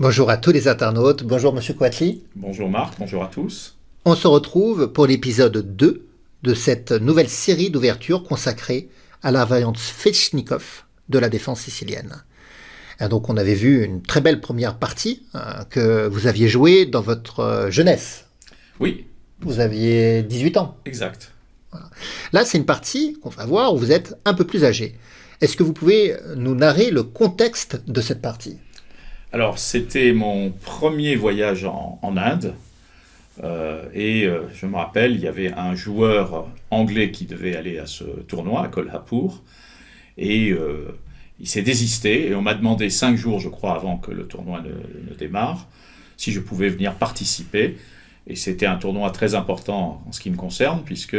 Bonjour à tous les internautes, bonjour Monsieur Coatly. Bonjour Marc, bonjour à tous. On se retrouve pour l'épisode 2 de cette nouvelle série d'ouverture consacrée à la variante Svechnikov de la défense sicilienne. Et donc on avait vu une très belle première partie que vous aviez jouée dans votre jeunesse. Oui, Vous aviez 18 ans. exact. Là c'est une partie qu'on va voir où vous êtes un peu plus âgé. Est-ce que vous pouvez nous narrer le contexte de cette partie? Alors, c'était mon premier voyage en Inde. Je me rappelle, il y avait un joueur anglais qui devait aller à ce tournoi, à Kolhapur. Il s'est désisté et on m'a demandé 5 jours, je crois, avant que le tournoi ne démarre, si je pouvais venir participer. Et c'était un tournoi très important en ce qui me concerne, puisque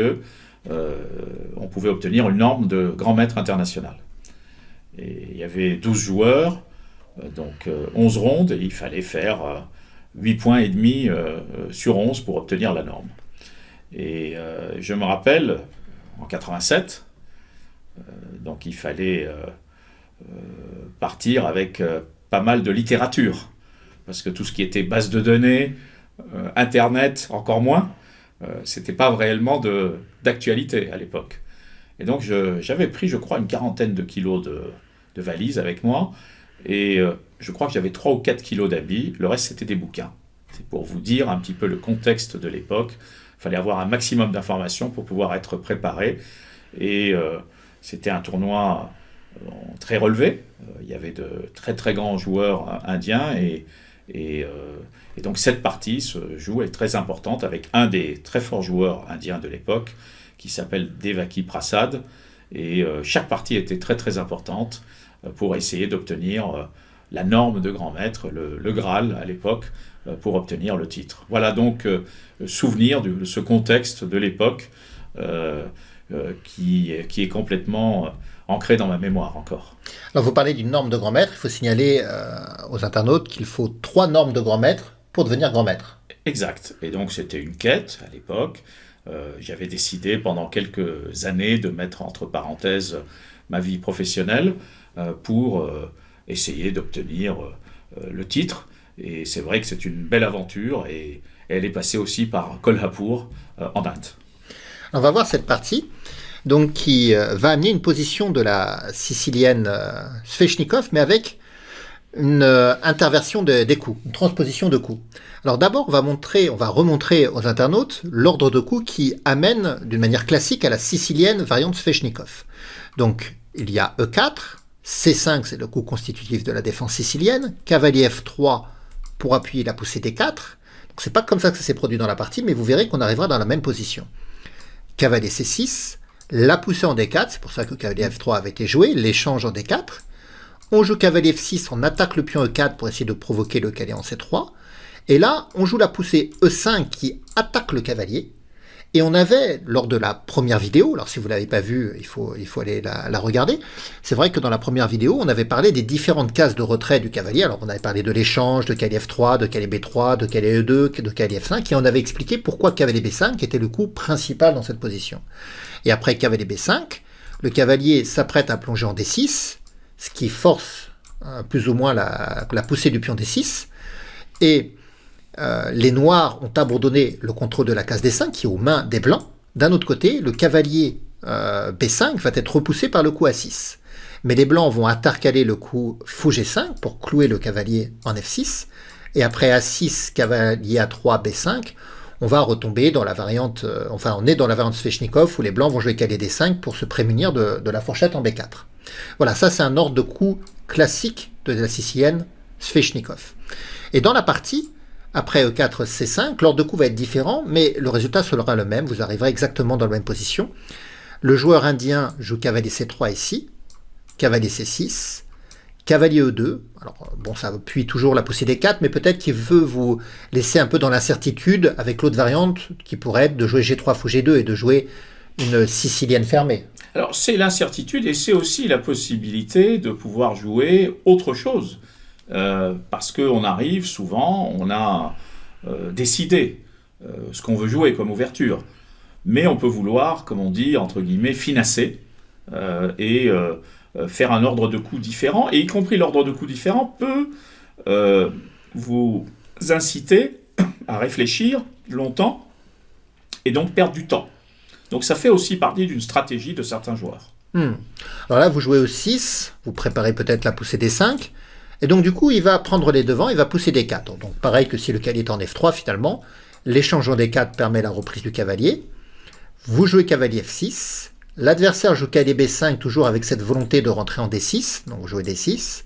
on pouvait obtenir une norme de grand maître international. Et il y avait 12 joueurs, donc 11 rondes, et il fallait faire 8 points et demi sur 11 pour obtenir la norme. Je me rappelle, en 87, donc il fallait partir avec pas mal de littérature, parce que tout ce qui était base de données, Internet, encore moins, c'était pas réellement d'actualité à l'époque. Et donc j'avais pris, je crois, une quarantaine de kilos de valises avec moi, et je crois que j'avais 3 ou 4 kilos d'habits, le reste c'était des bouquins. C'est pour vous dire un petit peu le contexte de l'époque. Il fallait avoir un maximum d'informations pour pouvoir être préparé. C'était un tournoi très relevé. Il y avait de très très grands joueurs indiens et, donc cette partie se joue est très importante avec un des très forts joueurs indiens de l'époque qui s'appelle Devaki Prasad. Chaque partie était très très importante pour essayer d'obtenir la norme de grand maître, le Graal à l'époque, pour obtenir le titre. Voilà donc souvenir de ce contexte de l'époque qui est complètement ancré dans ma mémoire encore. Alors vous parlez d'une norme de grand maître, il faut signaler aux internautes qu'il faut 3 normes de grand maître pour devenir grand maître. Exact. Et donc c'était une quête à l'époque. J'avais décidé pendant quelques années de mettre entre parenthèses ma vie professionnelle pour essayer d'obtenir le titre. Et c'est vrai que c'est une belle aventure et elle est passée aussi par Kolhapur en Inde. On va voir cette partie donc, qui va amener une position de la sicilienne Svechnikov, mais avec une interversion des coups, une transposition de coups. Alors d'abord, on va remontrer aux internautes l'ordre de coups qui amène d'une manière classique à la sicilienne variante Svechnikov. Donc il y a E4, C5 c'est le coup constitutif de la défense sicilienne, cavalier F3 pour appuyer la poussée D4. Donc c'est pas comme ça que ça s'est produit dans la partie, mais vous verrez qu'on arrivera dans la même position. Cavalier C6, la poussée en D4, c'est pour ça que cavalier F3 avait été joué, l'échange en D4. On joue cavalier F6, on attaque le pion E4 pour essayer de provoquer le cavalier en C3. Et là, on joue la poussée E5 qui attaque le cavalier. Et on avait, lors de la première vidéo, alors si vous ne l'avez pas vue, il faut aller la regarder, c'est vrai que dans la première vidéo, on avait parlé des différentes cases de retrait du cavalier. Alors on avait parlé de l'échange, de cavalier F3, de cavalier B3, de cavalier E2, de cavalier F5, et on avait expliqué pourquoi cavalier B5 était le coup principal dans cette position. Et après cavalier B5, le cavalier s'apprête à plonger en D6, ce qui force plus ou moins la poussée du pion D6, et les noirs ont abandonné le contrôle de la case D5 qui est aux mains des blancs. D'un autre côté, le cavalier B5 va être repoussé par le coup A6. Mais les blancs vont intercaler le coup fou G5 pour clouer le cavalier en F6. Et après A6, cavalier A3, B5, on va retomber dans la variante, on est dans la variante Svechnikov où les blancs vont jouer cavalier D5 pour se prémunir de la fourchette en B4. Voilà, ça c'est un ordre de coup classique de la sicilienne Svechnikov. Et dans la partie, après E4, C5, l'ordre de coup va être différent, mais le résultat sera le même, vous arriverez exactement dans la même position. Le joueur indien joue cavalier C3 ici, cavalier C6, cavalier E2, alors bon, ça appuie toujours la poussée des 4, mais peut-être qu'il veut vous laisser un peu dans l'incertitude avec l'autre variante qui pourrait être de jouer G3 fou G2 et de jouer une sicilienne fermée. Alors c'est l'incertitude et c'est aussi la possibilité de pouvoir jouer autre chose. Parce qu'on arrive souvent, on a décidé ce qu'on veut jouer comme ouverture. Mais on peut vouloir, comme on dit, entre guillemets, finasser et faire un ordre de coups différent. Et y compris l'ordre de coups différent peut vous inciter à réfléchir longtemps et donc perdre du temps. Donc ça fait aussi partie d'une stratégie de certains joueurs. Alors là, vous jouez au 6, vous préparez peut-être la poussée des 5, et donc du coup, il va prendre les devants, il va pousser des 4. Donc pareil que si le cavalier est en F3 finalement, l'échange des 4 permet la reprise du cavalier. Vous jouez cavalier F6, l'adversaire joue cavalier B5 toujours avec cette volonté de rentrer en D6, donc vous jouez D6.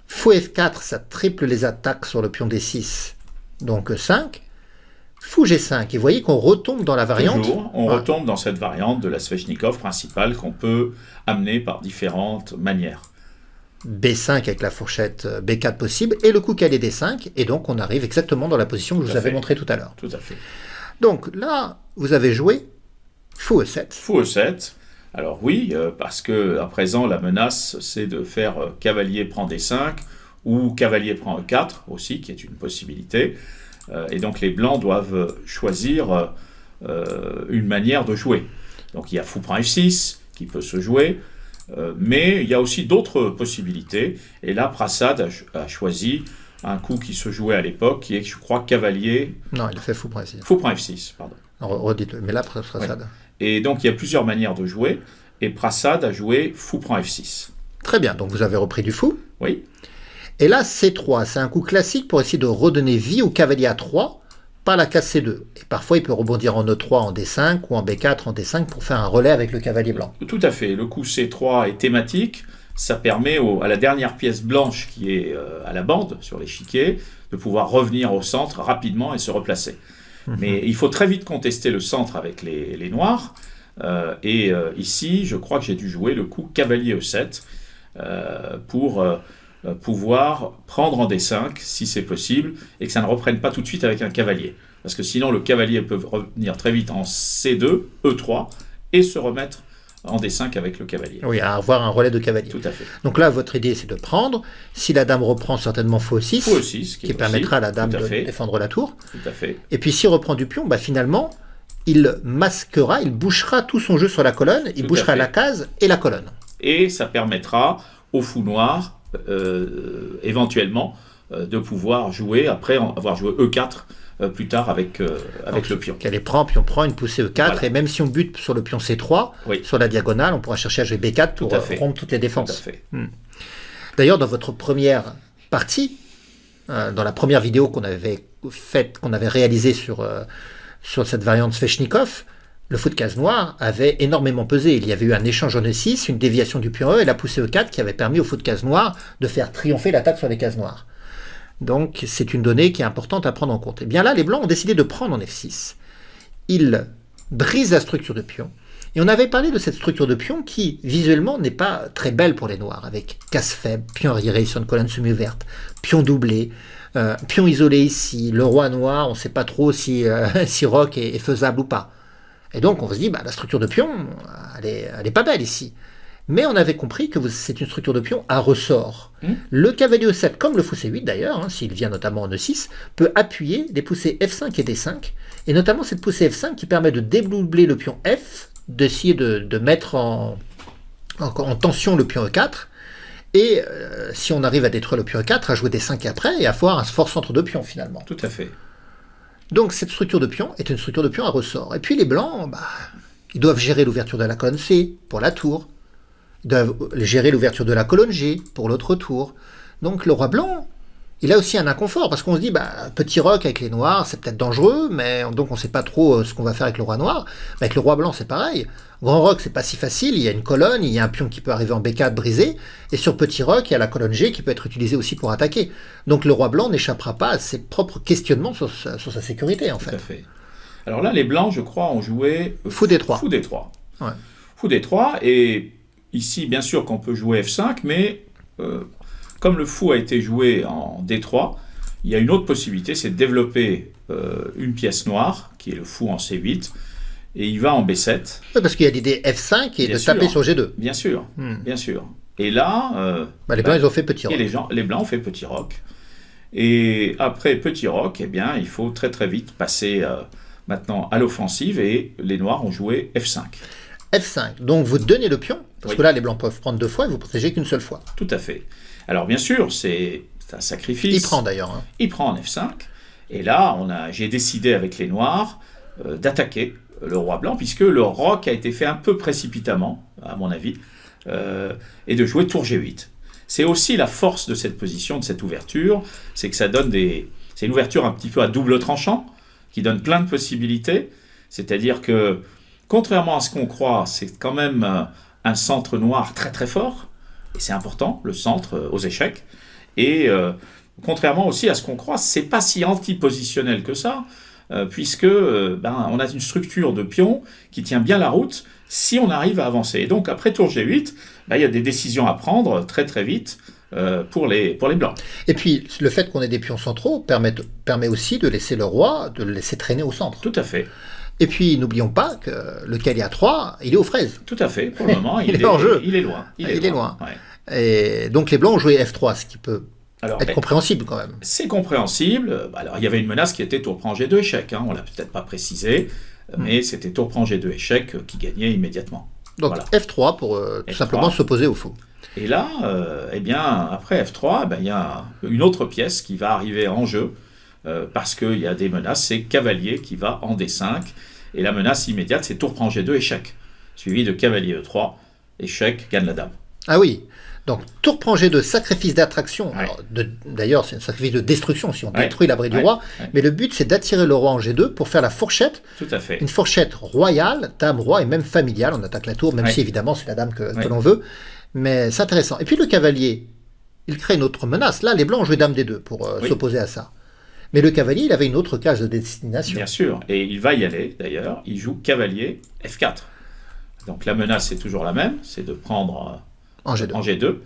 Fou F4, ça triple les attaques sur le pion D6, donc 5. Fou G5, et vous voyez qu'on retombe dans la variante. Toujours, on retombe dans cette variante de la Sveshnikov principale qu'on peut amener par différentes manières. B5 avec la fourchette B4 possible, et le coup cavalier D5, et donc on arrive exactement dans la position que je vous avais montré tout à l'heure. Tout à fait. Donc là, vous avez joué Fou E7. Fou E7. Alors oui, parce que à présent la menace c'est de faire cavalier prend D5 ou cavalier prend E4 aussi, qui est une possibilité. Et donc les blancs doivent choisir une manière de jouer. Donc il y a fou prend F6 qui peut se jouer, mais il y a aussi d'autres possibilités. Et là, Prasad a choisi un coup qui se jouait à l'époque, qui est, je crois, cavalier... Non, il a fait fou prend F6. Fou prend F6, pardon. Redites-le, mais là, Prasad. Ouais. Et donc il y a plusieurs manières de jouer, et Prasad a joué fou prend F6. Très bien, donc vous avez repris du fou. Oui. Et là, C3, c'est un coup classique pour essayer de redonner vie au cavalier A3 par la case C2. Et parfois, il peut rebondir en E3 en D5 ou en B4 en D5 pour faire un relais avec le cavalier blanc. Tout à fait. Le coup C3 est thématique. Ça permet à la dernière pièce blanche qui est à la bande sur l'échiquier de pouvoir revenir au centre rapidement et se replacer. Mais il faut très vite contester le centre avec les noirs. Ici, je crois que j'ai dû jouer le coup cavalier E7 pour... pouvoir prendre en D5 si c'est possible et que ça ne reprenne pas tout de suite avec un cavalier, parce que sinon le cavalier peut revenir très vite en C2, E3 et se remettre en D5 avec le cavalier. Oui, à avoir un relais de cavalier. Tout à fait. Donc là, votre idée, c'est de prendre. Si la dame reprend, certainement fou E6, fou E6 qui permettra à la dame de défendre la tour. Tout à fait. Et puis s'il reprend du pion, finalement, il masquera, il bouchera tout son jeu sur la colonne, il bouchera la case et la colonne. Et ça permettra au fou noir éventuellement de pouvoir jouer après avoir joué E4 plus tard avec le pion. Pion prend une poussée E4, voilà. Et même si on bute sur le pion C3, sur la diagonale, on pourra chercher à jouer B4 pour rompre toutes les défenses. Tout à fait. D'ailleurs, dans votre première partie, dans la première vidéo qu'on avait réalisée sur cette variante Sveshnikov, le fou de case noire avait énormément pesé. Il y avait eu un échange en E6, une déviation du pion E et la poussée E4 qui avait permis au fou de case noire de faire triompher l'attaque sur les cases noires. Donc c'est une donnée qui est importante à prendre en compte. Et bien là, les blancs ont décidé de prendre en F6. Ils brisent la structure de pion. Et on avait parlé de cette structure de pion qui, visuellement, n'est pas très belle pour les noirs, avec case faible, pion arriéré sur une colonne semi-ouverte, pion doublé, pion isolé ici, le roi noir, on ne sait pas trop si roc est faisable ou pas. Et donc, on se dit, la structure de pion, elle est pas belle ici. Mais on avait compris que c'est une structure de pion à ressort. Le cavalier E7, comme le fou C8 d'ailleurs, s'il vient notamment en E6, peut appuyer des poussées F5 et D5. Et notamment cette poussée F5 qui permet de dédoubler le pion F, d'essayer de mettre en tension le pion E4. Et si on arrive à détruire le pion E4, à jouer D5 après, et à avoir un fort centre de pion finalement. Tout à fait. Donc cette structure de pion est une structure de pion à ressort. Et puis les blancs, ils doivent gérer l'ouverture de la colonne C pour la tour. Ils doivent gérer l'ouverture de la colonne G pour l'autre tour. Donc le roi blanc, il a aussi un inconfort, parce qu'on se dit, petit roc avec les noirs, c'est peut-être dangereux, mais donc on ne sait pas trop ce qu'on va faire avec le roi noir. Mais avec le roi blanc, c'est pareil. Grand roc, c'est pas si facile, il y a une colonne, il y a un pion qui peut arriver en B4 brisé, et sur petit roc, il y a la colonne G qui peut être utilisée aussi pour attaquer. Donc le roi blanc n'échappera pas à ses propres questionnements sur sa sécurité, en fait. Tout à fait. Alors là, les blancs, je crois, ont joué fou D3. Fou D3. Ouais. Fou D3, et ici, bien sûr qu'on peut jouer F5, mais comme le fou a été joué en D3, il y a une autre possibilité, c'est de développer une pièce noire, qui est le fou en C8, et il va en B7. Oui, parce qu'il y a l'idée F5 et de taper sur G2. Bien sûr, bien sûr. Et là... les blancs, ils ont fait petit roc. Et les blancs ont fait petit roc. Et après petit roc, eh bien, il faut très très vite passer maintenant à l'offensive, et les noirs ont joué F5. F5, donc vous donnez le pion, parce que là, les blancs peuvent prendre 2 fois et vous protégez qu'une seule fois. Tout à fait. Alors bien sûr, c'est c'est un sacrifice. Il prend d'ailleurs. Hein. Il prend en F5. Et là, j'ai décidé avec les noirs d'attaquer le roi blanc, puisque le roc a été fait un peu précipitamment, à mon avis, et de jouer tour G8. C'est aussi la force de cette position, de cette ouverture, c'est que ça donne c'est une ouverture un petit peu à double tranchant, qui donne plein de possibilités. C'est-à-dire que, contrairement à ce qu'on croit, c'est quand même un centre noir très très fort, et c'est important, le centre aux échecs. Et contrairement aussi à ce qu'on croit, c'est pas si antipositionnel que ça, puisque on a une structure de pion qui tient bien la route si on arrive à avancer. Et donc après tour G8, il y a des décisions à prendre très très vite pour les blancs. Et puis le fait qu'on ait des pions centraux permet aussi de laisser le roi, de le laisser traîner au centre. Tout à fait. Et puis n'oublions pas que le cavalier A3, il est aux fraises. Tout à fait, pour le moment, il est hors jeu. Il est loin. Il est loin. Ouais. Et donc les blancs ont joué F3, ce qui peut être compréhensible quand même. C'est compréhensible. Alors il y avait une menace qui était tour prend G2 échec, on l'a peut-être pas précisé, mais c'était tour prend G2 échec qui gagnait immédiatement. Donc voilà. F3 pour tout simplement s'opposer au faux. Et là, après F3, il y a une autre pièce qui va arriver en jeu, parce qu'il y a des menaces, c'est cavalier qui va en D5, et la menace immédiate, c'est tour prend G2 échec, suivi de cavalier E3, échec, gagne la dame. Ah oui, donc tour prend G2, sacrifice d'attraction. Ouais. D'ailleurs, c'est un sacrifice de destruction si on détruit l'abri du roi. Ouais. Mais le but, c'est d'attirer le roi en G2 pour faire la fourchette. Tout à fait. Une fourchette royale, dame, roi et même familiale. On attaque la tour, même si évidemment c'est la dame que l'on veut. Mais c'est intéressant. Et puis le cavalier, il crée une autre menace. Là, les blancs ont joué dame D2 pour s'opposer à ça. Mais le cavalier, il avait une autre case de destination. Bien sûr. Et il va y aller d'ailleurs. Il joue cavalier F4. Donc la menace est toujours la même, c'est de prendre en G2.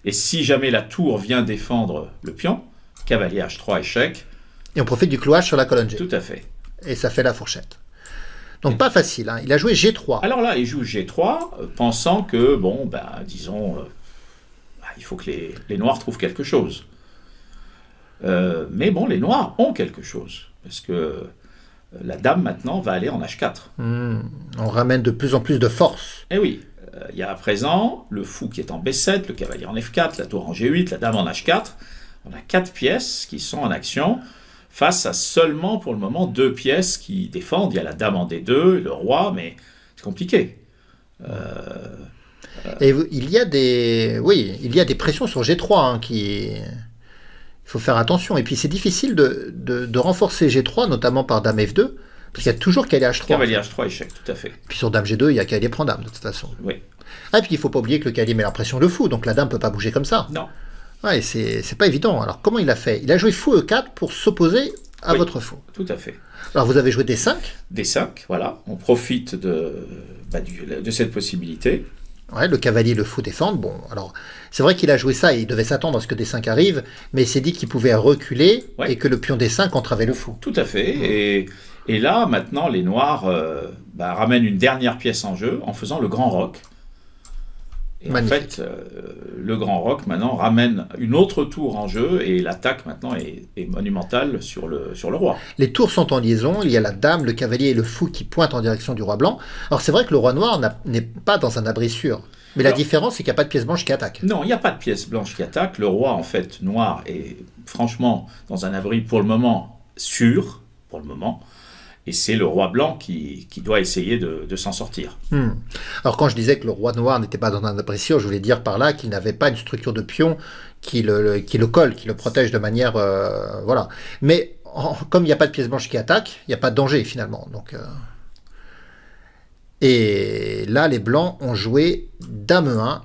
Et si jamais la tour vient défendre le pion, cavalier H3 échec. Et on profite du clouage sur la colonne G. Tout à fait. Et ça fait la fourchette. Donc pas facile, il a joué G3. Alors là, il joue G3, pensant que, il faut que les noirs trouvent quelque chose. Mais les noirs ont quelque chose, parce que la dame maintenant va aller en H4. On ramène de plus en plus de force. Eh oui, il y a à présent le fou qui est en B7, le cavalier en F4, la tour en G8, la dame en H4. On a 4 pièces qui sont en action face à seulement pour le moment 2 pièces qui défendent. Il y a la dame en D2, le roi, mais c'est compliqué. Et il y a des pressions sur G3 il faut faire attention. Et puis c'est difficile de renforcer G3, notamment par dame F2, parce qu'il y a toujours cavalier H3. Cavalier H3 échec, tout à fait. Puis sur dame G2, il y a cavalier prend dame, de toute façon. Oui. Et puis il ne faut pas oublier que le cavalier met la pression de fou, donc la dame ne peut pas bouger comme ça. Non. Ouais, c'est pas évident. Alors comment il a fait? Il a joué fou E4 pour s'opposer à votre fou. Tout à fait. Alors vous avez joué D5? D5, voilà. On profite de cette possibilité. Ouais, le cavalier, le fou défendent. Bon, alors, c'est vrai qu'il a joué ça et il devait s'attendre à ce que D5 arrive, mais il s'est dit qu'il pouvait reculer et que le pion D5 entravait le fou. Tout à fait. Et là, maintenant, les noirs ramènent une dernière pièce en jeu en faisant le grand roc. Et magnifique. En fait, le grand roc, maintenant, ramène une autre tour en jeu et l'attaque, maintenant, est monumentale sur le roi. Les tours sont en liaison. Il y a la dame, le cavalier et le fou qui pointent en direction du roi blanc. Alors, c'est vrai que le roi noir n'est pas dans un abri sûr. Mais la différence, c'est qu'il n'y a pas de pièce blanche qui attaque. Non, il n'y a pas de pièce blanche qui attaque. Le roi, en fait, noir, est franchement dans un abri, pour le moment, sûr, pour le moment. Et c'est le roi blanc qui doit essayer de s'en sortir. Alors quand je disais que le roi noir n'était pas dans un abri sûr, je voulais dire par là qu'il n'avait pas une structure de pion qui le colle, qui le protège de manière... voilà. Mais comme il n'y a pas de pièce blanche qui attaque, il n'y a pas de danger finalement. Donc, et là, les blancs ont joué dame 1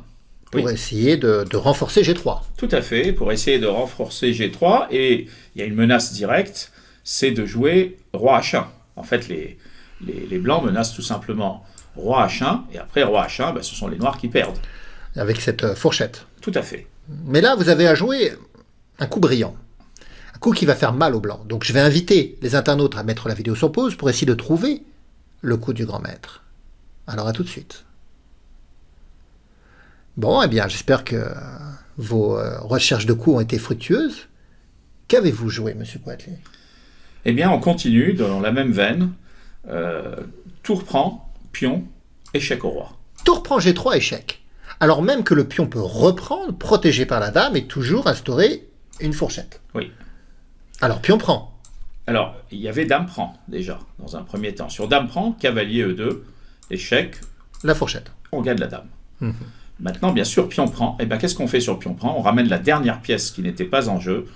pour essayer de renforcer G3. Tout à fait, pour essayer de renforcer G3. Et il y a une menace directe, c'est de jouer roi H1. En fait, les blancs menacent tout simplement roi H1, et après roi H1, ce sont les noirs qui perdent. Avec cette fourchette. Tout à fait. Mais là, vous avez à jouer un coup brillant. Un coup qui va faire mal aux blancs. Donc je vais inviter les internautes à mettre la vidéo sur pause pour essayer de trouver le coup du grand maître. Alors à tout de suite. Bon, eh bien, j'espère que vos recherches de coups ont été fructueuses. Qu'avez-vous joué, monsieur Poitelet ? Eh bien, on continue dans la même veine. Tour prend, pion, échec au roi. Tour prend G3, échec. Alors même que le pion peut reprendre, protégé par la dame, et toujours instaurer une fourchette. Oui. Alors, pion prend. Alors, il y avait dame prend, déjà, dans un premier temps. Sur dame prend, cavalier E2, échec, La fourchette. on gagne la dame. Mhm. Maintenant, bien sûr, pion prend. Et bien, qu'est-ce qu'on fait sur pion prend? On ramène la dernière pièce qui n'était pas en jeu,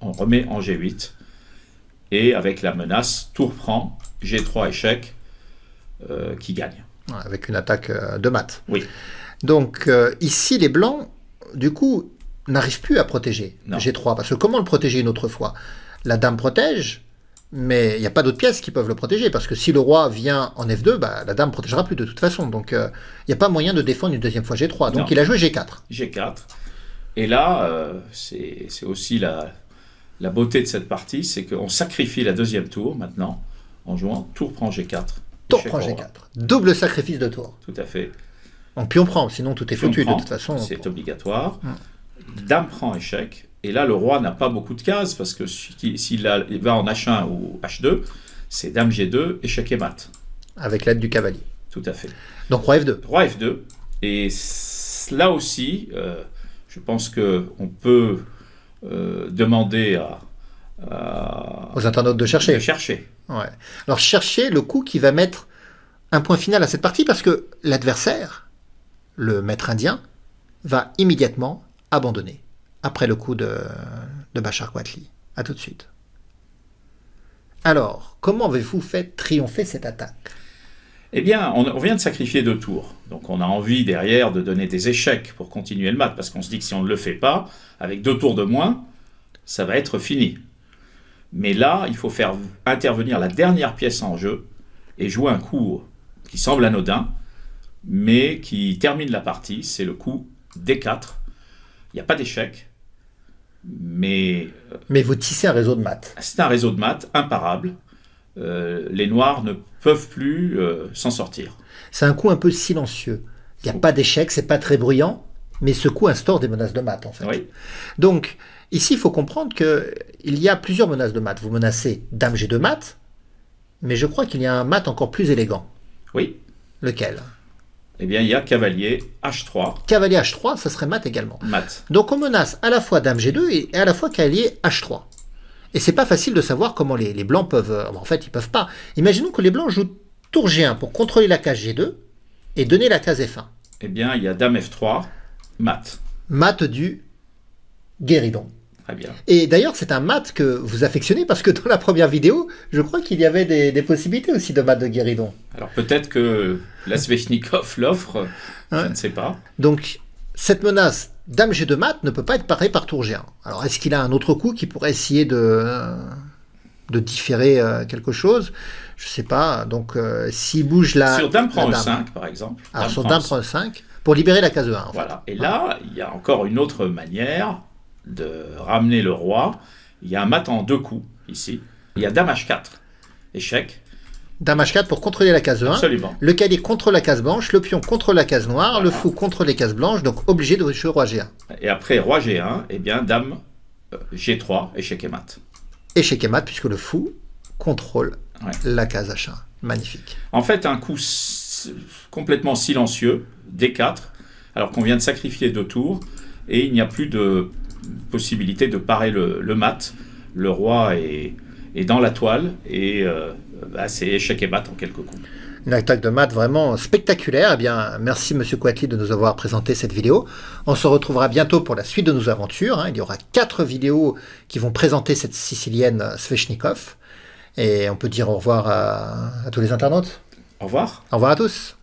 on remet en G8, et avec la menace, tour prend, G3 échec, qui gagne. Ouais, avec une attaque de mat. Oui. Donc, ici, les blancs, du coup, n'arrivent plus à protéger Non. G3. Parce que comment le protéger une autre fois? La dame protège, mais il n'y a pas d'autres pièces qui peuvent le protéger. Parce que si le roi vient en F2, bah, la dame ne protégera plus de toute façon. Donc, il n'y a pas moyen de défendre une deuxième fois G3. Donc, Non. il a joué G4. G4. Et là, c'est aussi la beauté de cette partie, c'est qu'on sacrifie la deuxième tour maintenant, en jouant tour prend G4. Tour échec prend au roi. G4. Double sacrifice de tour. Tout à fait. En pion prend, sinon tout est Pion foutu prend, de toute façon. c'est obligatoire. Dame prend échec. Et là, le roi n'a pas beaucoup de cases, parce que s'il va en H1 ou H2, c'est dame G2, échec et mat. Avec l'aide du cavalier. Tout à fait. Donc roi F2. Roi F2. Et là aussi, je pense qu'on peut demander Aux internautes de chercher. de chercher. Ouais. Alors chercher le coup qui va mettre un point final à cette partie parce que l'adversaire, le maître indien, va immédiatement abandonner après le coup de Bashar Quatli. A tout de suite. Alors, comment avez-vous fait triompher cette attaque? Eh bien, on vient de sacrifier 2 tours. Donc on a envie derrière de donner des échecs pour continuer le mat, parce qu'on se dit que si on ne le fait pas, avec 2 tours de moins, ça va être fini. Mais là, il faut faire intervenir la dernière pièce en jeu et jouer un coup qui semble anodin, mais qui termine la partie. C'est le coup D4. Il n'y a pas d'échec, mais Mais vous tissez un réseau de maths. c'est un réseau de maths imparable. Les noirs ne peuvent plus s'en sortir. C'est un coup un peu silencieux. Il n'y a pas d'échec, c'est pas très bruyant, mais ce coup instaure des menaces de maths en fait. Oui. Donc, ici, il faut comprendre qu'il y a plusieurs menaces de maths. Vous menacez dame G2 mat, mais je crois qu'il y a un mat encore plus élégant. Oui. Lequel? Eh bien, il y a cavalier H3, Cavalier H3, ça serait mat également. mat. Donc on menace à la fois dame G2 et à la fois cavalier H3. Et c'est pas facile de savoir comment les blancs peuvent... En fait, ils peuvent pas. Imaginons que les blancs jouent tour G1 pour contrôler la case G2 et donner la case F1. Eh bien, il y a dame F3, mat. Mat du guéridon. Très bien. Et d'ailleurs, c'est un mat que vous affectionnez parce que dans la première vidéo, je crois qu'il y avait des possibilités aussi de mat de guéridon. Alors peut-être que la Sveshnikov l'offre, je Ouais. ne sais pas. Donc, cette menace dame G2 mat ne peut pas être parée par tour G1. Alors, est-ce qu'il a un autre coup qui pourrait essayer de différer quelque chose? Je sais pas. Donc, s'il bouge la... Sur dame prend la E5, par exemple. Alors, sur dame prend 5 pour libérer la case E1. En fait. Voilà. Et là, il y a encore une autre manière de ramener le roi. Il y a un mat en 2 coups, ici. Il y a dame H4, échec. Dame H4 pour contrôler la case E1. Absolument. Le cavalier contre la case blanche, le pion contre la case noire, Voilà. le fou contre les cases blanches, donc obligé de jouer roi G1. Et après roi G1, eh bien dame G3, échec et mat. Échec et mat, puisque le fou contrôle Ouais. la case H1. Magnifique. En fait, un coup complètement silencieux, D4, alors qu'on vient de sacrifier 2 tours, et il n'y a plus de possibilité de parer le mat. Le roi est dans la toile, et c'est échec et mat en quelques coups. Une attaque de maths vraiment spectaculaire. Eh bien, merci Monsieur Quatli de nous avoir présenté cette vidéo. On se retrouvera bientôt pour la suite de nos aventures. Il y aura 4 vidéos qui vont présenter cette Sicilienne Sveshnikov. Et on peut dire au revoir à tous les internautes. Au revoir. Au revoir à tous.